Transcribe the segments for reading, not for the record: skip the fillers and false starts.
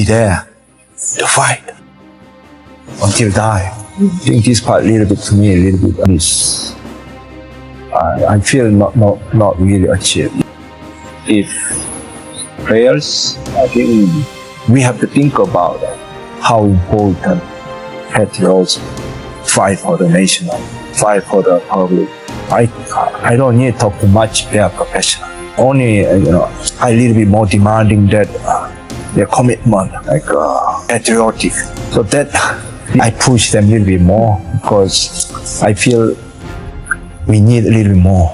there to fight until die. I think this part a little bit to me, a little bit I feel not really achieved. If players, I think we have to think about how important patriots fight for the nation, fight for the public. I don't need to talk too much. They are professional. Only I a little bit more demanding that their commitment, like patriotic. So that I push them a little bit more because I feel we need a little bit more.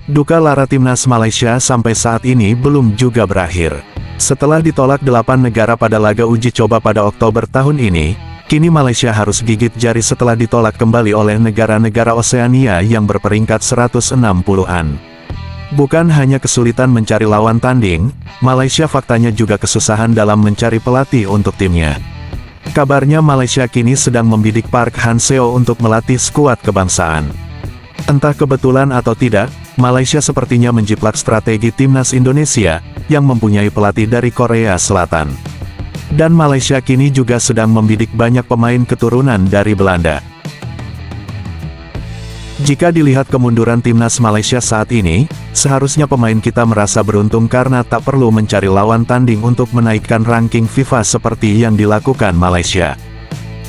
Duka lara timnas Malaysia sampai saat ini belum juga berakhir. Setelah ditolak 8 negara pada laga uji coba pada Oktober tahun ini, kini Malaysia harus gigit jari setelah ditolak kembali oleh negara-negara Oseania yang berperingkat 160-an. Bukan hanya kesulitan mencari lawan tanding, Malaysia faktanya juga kesusahan dalam mencari pelatih untuk timnya. Kabarnya Malaysia kini sedang membidik Park Hang-seo untuk melatih skuad kebangsaan. Entah kebetulan atau tidak, Malaysia sepertinya menjiplak strategi timnas Indonesia, yang mempunyai pelatih dari Korea Selatan. Dan Malaysia kini juga sedang membidik banyak pemain keturunan dari Belanda. Jika dilihat kemunduran timnas Malaysia saat ini, seharusnya pemain kita merasa beruntung karena tak perlu mencari lawan tanding untuk menaikkan ranking FIFA seperti yang dilakukan Malaysia.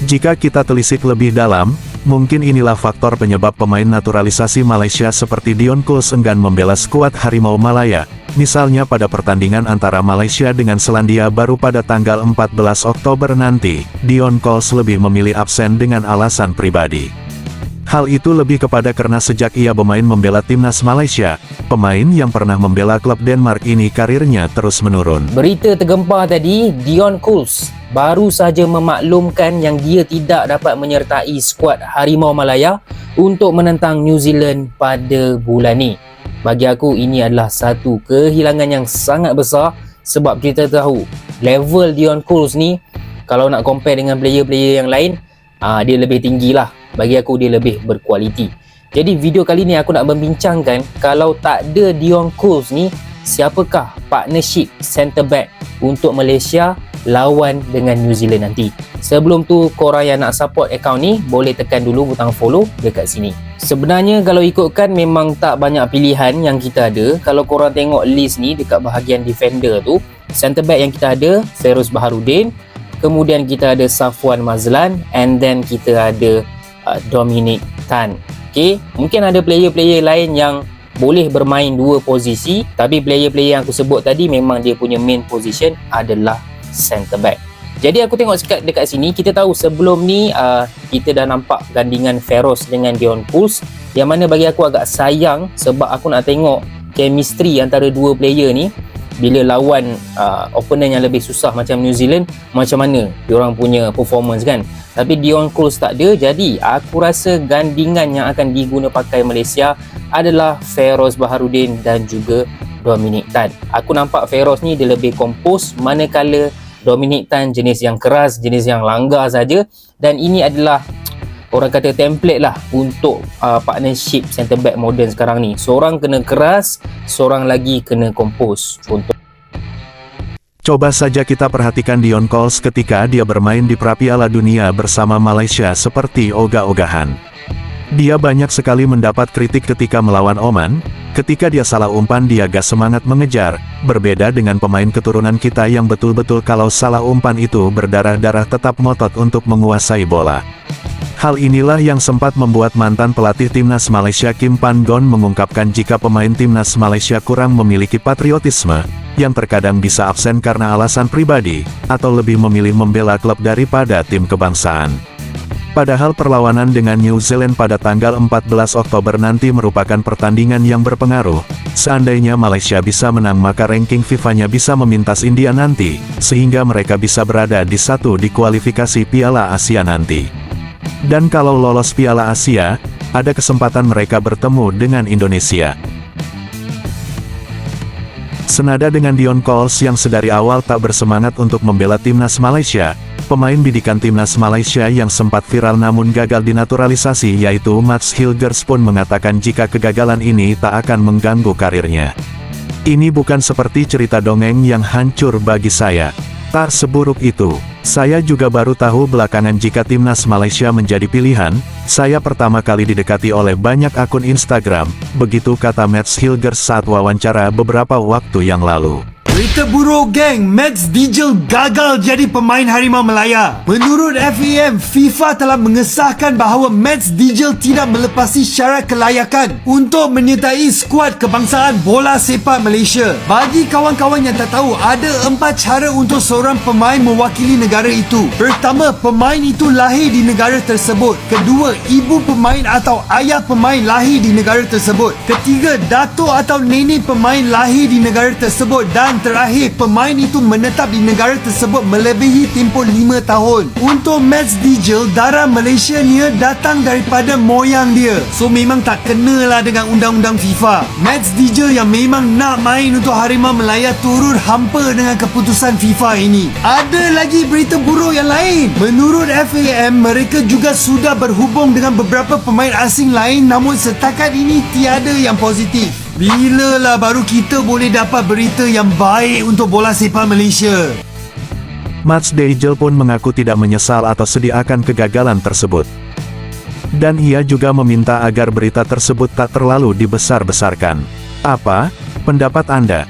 Jika kita telisik lebih dalam, mungkin inilah faktor penyebab pemain naturalisasi Malaysia seperti Dion Kuls enggan membela skuad Harimau Malaya, misalnya pada pertandingan antara Malaysia dengan Selandia Baru pada tanggal 14 Oktober nanti, Dion Kuls lebih memilih absen dengan alasan pribadi. Hal itu lebih kepada karena sejak ia bermain membela timnas Malaysia, pemain yang pernah membela klub Denmark ini karirnya terus menurun. Berita tergempar tadi, Dion Kuls baru saja memaklumkan yang dia tidak dapat menyertai skuad Harimau Malaya untuk menentang New Zealand pada bulan ni. Bagi aku ini adalah satu kehilangan yang sangat besar sebab kita tahu level Dion Kuls ni kalau nak compare dengan player-player yang lain, dia lebih tinggi lah. Bagi aku dia lebih berkualiti. Jadi video kali ni aku nak membincangkan kalau tak ada Dion Kuls ni, siapakah partnership centre back untuk Malaysia lawan dengan New Zealand nanti. Sebelum tu, korang yang nak support akaun ni boleh tekan dulu butang follow dekat sini. Sebenarnya kalau ikutkan memang tak banyak pilihan yang kita ada. Kalau korang tengok list ni dekat bahagian defender tu, centre back yang kita ada Feiruz Baharudin, kemudian kita ada Safwan Mazlan, and then kita ada Dominic Tan. Okay, mungkin ada player-player lain yang boleh bermain dua posisi, tapi player-player yang aku sebut tadi memang dia punya main position adalah centre back. Jadi aku tengok dekat sini, kita tahu sebelum ni kita dah nampak gandingan Feiruz dengan Dion Kuls, yang mana bagi aku agak sayang sebab aku nak tengok chemistry antara dua player ni bila lawan opponent yang lebih susah macam New Zealand, macam mana diorang punya performance kan. Tapi Dion Kuls tak ada, jadi aku rasa gandingan yang akan diguna pakai Malaysia adalah Feiruz Baharudin dan juga Dominic Tan. Aku nampak Feiruz ni dia lebih kompos, manakala Dominic Tan jenis yang keras, jenis yang langgar saja. Dan ini adalah orang kata template lah untuk partnership centre back modern sekarang ni. Seorang kena keras, seorang lagi kena kompos. Contoh, coba saja kita perhatikan Dion Kuls ketika dia bermain di Piala Dunia bersama Malaysia seperti ogah-ogahan. Dia banyak sekali mendapat kritik ketika melawan Oman. Ketika dia salah umpan dia gas semangat mengejar, berbeda dengan pemain keturunan kita yang betul-betul kalau salah umpan itu berdarah-darah tetap ngotot untuk menguasai bola. Hal inilah yang sempat membuat mantan pelatih timnas Malaysia Kim Pan Gon mengungkapkan jika pemain timnas Malaysia kurang memiliki patriotisme, yang terkadang bisa absen karena alasan pribadi, atau lebih memilih membela klub daripada tim kebangsaan. Padahal perlawanan dengan New Zealand pada tanggal 14 Oktober nanti merupakan pertandingan yang berpengaruh. Seandainya Malaysia bisa menang maka ranking FIFA-nya bisa memintas India nanti, sehingga mereka bisa berada di satu di kualifikasi Piala Asia nanti. Dan kalau lolos Piala Asia, ada kesempatan mereka bertemu dengan Indonesia. Senada dengan Dion Kuls yang sedari awal tak bersemangat untuk membela timnas Malaysia, Pemain bidikan timnas Malaysia yang sempat viral namun gagal dinaturalisasi yaitu Mads Hilgers pun mengatakan jika kegagalan ini tak akan mengganggu karirnya. Ini bukan seperti cerita dongeng yang hancur bagi saya. Tak seburuk itu. Saya juga baru tahu belakangan jika timnas Malaysia menjadi pilihan. Saya pertama kali didekati oleh banyak akun Instagram, begitu kata Mads Hilgers saat wawancara beberapa waktu yang lalu. Berita buruk geng, Mads Dijel gagal jadi pemain Harimau Melaya. Menurut FAM, FIFA telah mengesahkan bahawa Mads Dijel tidak melepasi syarat kelayakan untuk menyertai skuad kebangsaan bola sepak Malaysia. Bagi kawan-kawan yang tak tahu, ada 4 cara untuk seorang pemain mewakili negara itu. Pertama, pemain itu lahir di negara tersebut. Kedua, ibu pemain atau ayah pemain lahir di negara tersebut. Ketiga, datuk atau nenek pemain lahir di negara tersebut. Dan terakhir, pemain itu menetap di negara tersebut melebihi tempoh 5 tahun. Untuk Mads Dijel, darah Malaysia ni datang daripada moyang dia. So memang tak kenalah dengan undang-undang FIFA. Mads Dijel yang memang nak main untuk Harimau Melaya turut hampa dengan keputusan FIFA ini. Ada lagi berita buruk yang lain. Menurut FAM, mereka juga sudah berhubung dengan beberapa pemain asing lain namun setakat ini tiada yang positif. Bilalah baru kita boleh dapat berita yang baik untuk bola sepak Malaysia. Mads Dijel pun mengaku tidak menyesal atau sedih akan kegagalan tersebut. Dan ia juga meminta agar berita tersebut tak terlalu dibesar-besarkan. Apa pendapat Anda?